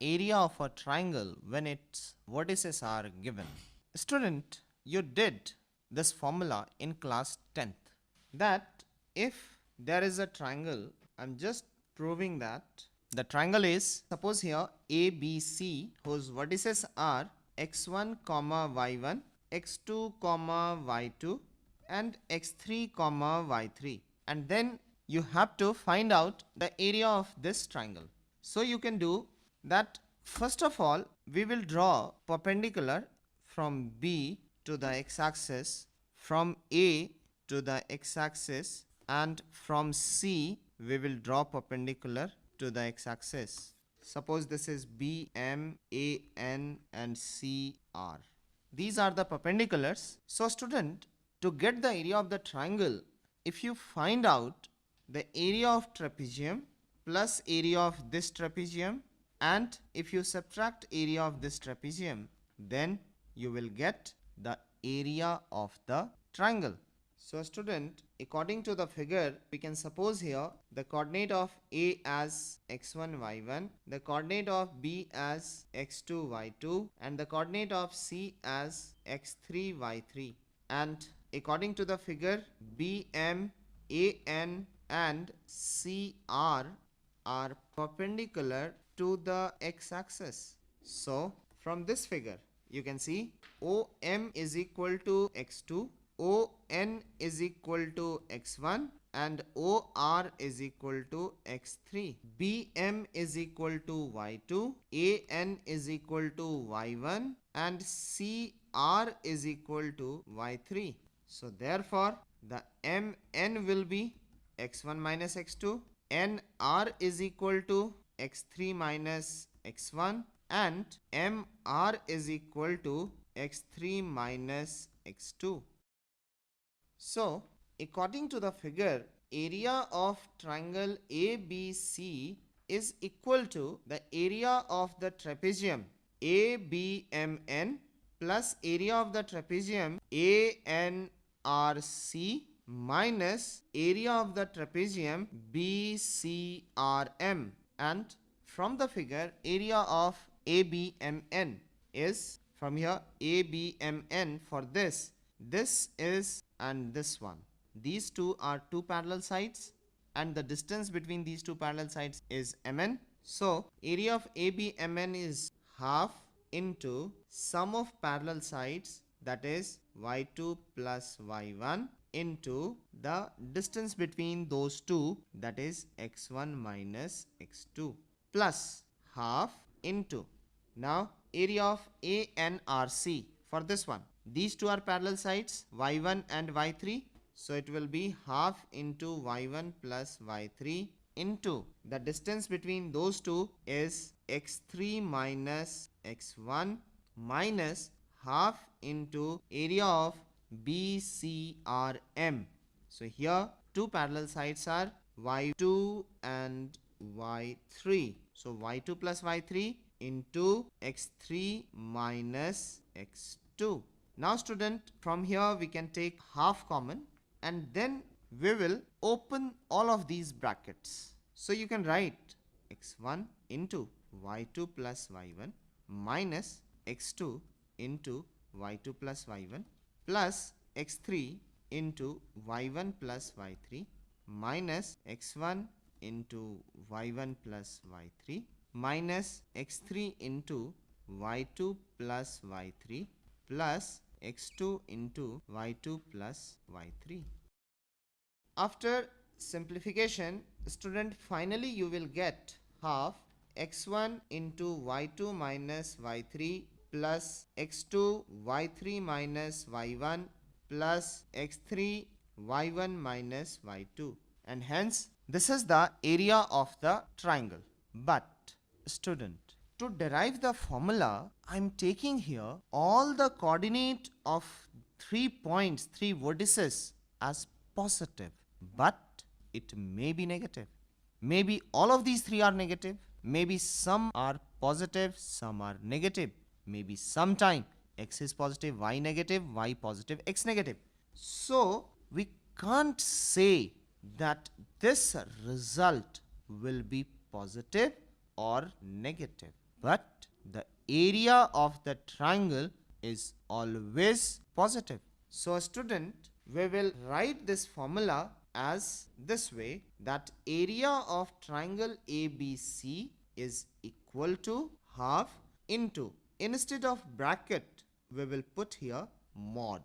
area of a triangle when its vertices are given? Student, you did this formula in class 10th. That if there is a triangle, I'm just proving that the triangle is, suppose here ABC, whose vertices are x1 comma y1, x2 comma y2 and x3 comma y3, and then you have to find out the area of this triangle. So you can do that. First of all, we will draw perpendicular from B to the x-axis, from A to the x-axis, and from C we will draw perpendicular to the x-axis. Suppose this is B, M, A, N and C, R. These are the perpendiculars. So student, to get the area of the triangle, if you find out the area of trapezium plus area of this trapezium, and if you subtract area of this trapezium, then you will get the area of the triangle. So student, according to the figure, we can suppose here the coordinate of A as x1 y1, the coordinate of B as x2 y2 and the coordinate of C as x3 y3, and according to the figure, BM, AN and CR are perpendicular to the x-axis. So from this figure you can see OM is equal to x2, ON is equal to x1 and OR is equal to x3. BM is equal to y2, AN is equal to y1 and CR is equal to y3. So therefore the MN will be x1 minus x2, NR is equal to x3 minus x1 and MR is equal to x3 minus x2. So according to the figure, area of triangle ABC is equal to the area of the trapezium ABMN plus area of the trapezium ANRC minus area of the trapezium BCRM, and from the figure area of ABMN is, from here ABMN for this is and this one. These two are two parallel sides and the distance between these two parallel sides is MN. So area of ABMN is half into sum of parallel sides, that is y2 plus y1 into the distance between those two, that is x1 minus x2, plus half into now area of ANRC for this one. These two are parallel sides y1 and y3, so it will be half into y1 plus y3 into the distance between those two is x3 minus x1 minus half into area of BCRM. So here two parallel sides are y2 and y3. So y2 plus y3 into x3 minus x2. Now student, from here we can take half common and then we will open all of these brackets. So you can write x1 into y2 plus y1 minus x2 into y2 plus y1 plus x3 into y1 plus y3 minus x1 into y1 plus y3 minus x3 into y2 plus y3 plus x2 into y2 plus y3. After simplification, student, finally you will get half x1 into y2 minus y3 plus x2 y3 minus y1 plus x3 y1 minus y2, and hence this is the area of the triangle. But student, to derive the formula, I am taking here all the coordinate of 3 points, 3 vertices as positive, but it may be negative. Maybe all of these 3 are negative, maybe some are positive, some are negative, maybe sometime x is positive, y negative, y positive, x negative. So we can't say that this result will be positive or negative. but the area of the triangle is always positive. So student, we will write this formula as this way, that area of triangle ABC is equal to half into, instead of bracket we will put here mod,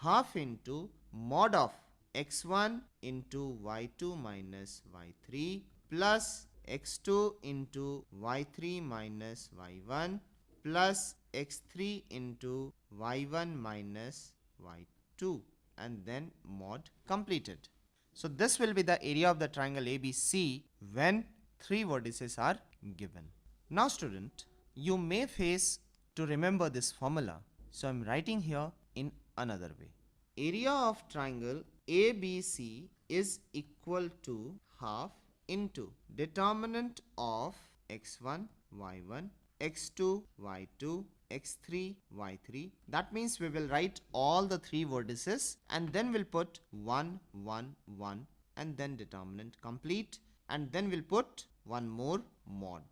half into mod of x1 into y2 minus y3 plus x2 into y3 minus y1 plus x3 into y1 minus y2, and then mod completed. So this will be the area of the triangle ABC when three vertices are given. Now student, you may face to remember this formula. So I am writing here in another way. Area of triangle ABC is equal to half into determinant of x1, y1, x2, y2, x3, y3. That means we will write all the three vertices and then we'll put 1, 1, 1 and then determinant complete, and then we'll put one more mod.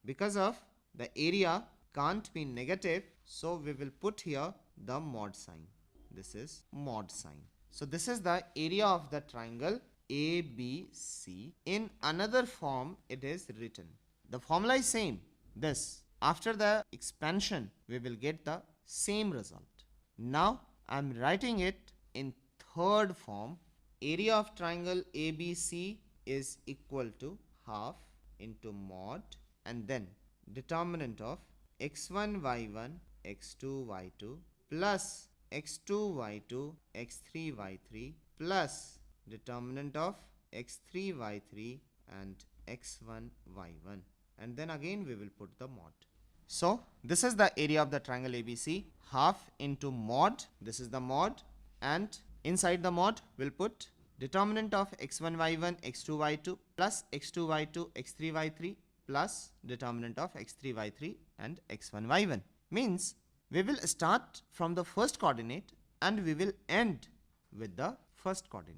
Because of the area can't be negative, so we will put here the mod sign. This is mod sign. So this is the area of the triangle ABC. In another form it is written. The formula is same. This, after the expansion we will get the same result. Now I am writing it in third form. Area of triangle ABC is equal to half into mod and then determinant of x1 y1 x2 y2 plus x2 y2 x3 y3 plus determinant of x3 y3 and x1 y1, and then again we will put the mod. So this is the area of the triangle ABC, half into mod, this is the mod, and inside the mod we'll put determinant of x1 y1 x2 y2 plus x2 y2 x3 y3 plus determinant of x3 y3 and x1 y1. Means we will start from the first coordinate and we will end with the first coordinate.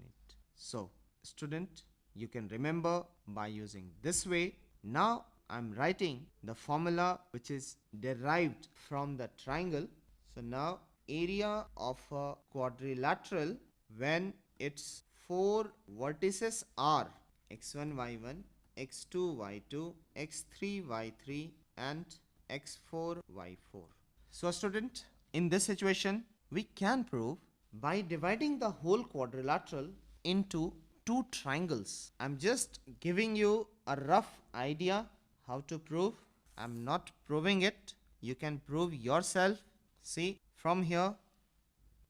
So student, you can remember by using this way. Now I am writing the formula which is derived from the triangle. So now area of a quadrilateral when its four vertices are x1 y1 x2 y2 x3 y3 and x4 y4. So student, in this situation we can prove by dividing the whole quadrilateral into two triangles. I'm just giving you a rough idea how to prove. I'm not proving it. You can prove yourself. See, from here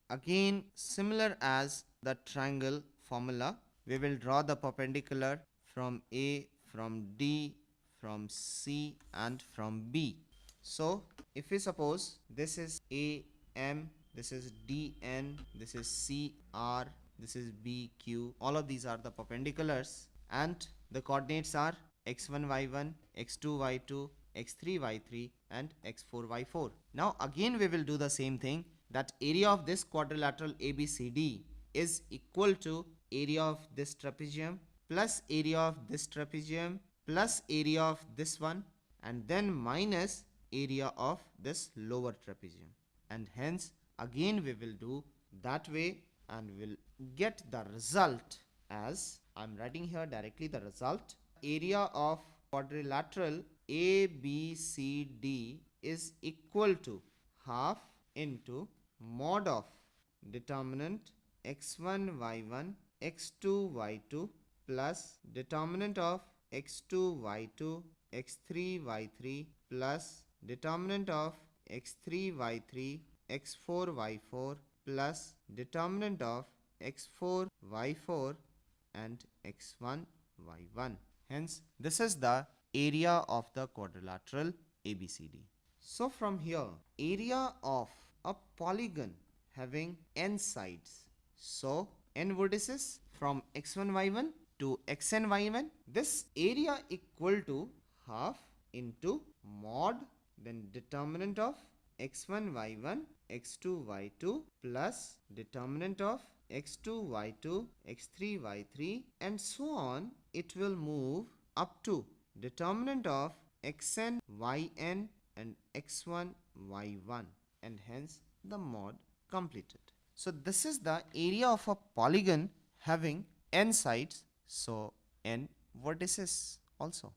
again, similar as the triangle formula, we will draw the perpendicular from A, from D, from C and from B. So if we suppose this is AM, this is DN, this is CR, this is BQ, all of these are the perpendiculars and the coordinates are x1 y1, x2 y2, x3 y3 and x4 y4. Now again we will do the same thing, that area of this quadrilateral ABCD is equal to area of this trapezium plus area of this trapezium plus area of this one and then minus area of this lower trapezium, and hence again we will do that way and will get the result as I am writing here directly the result. Area of quadrilateral ABCD is equal to half into mod of determinant x1 y1 x2 y2 plus determinant of x2 y2 x3 y3 plus determinant of x3 y3 x4 y4 plus determinant of x4 y4 and x1 y1. Hence this is the area of the quadrilateral ABCD. So from here, area of a polygon having n sides, so n vertices from x1 y1 to xn y1, this area equal to half into mod then determinant of x1 y1 x2 y2 plus determinant of x2 y2 x3 y3 and so on. It will move up to determinant of xn, yn and x1, y1, and hence the mod completed. So this is the area of a polygon having n sides, so n vertices also.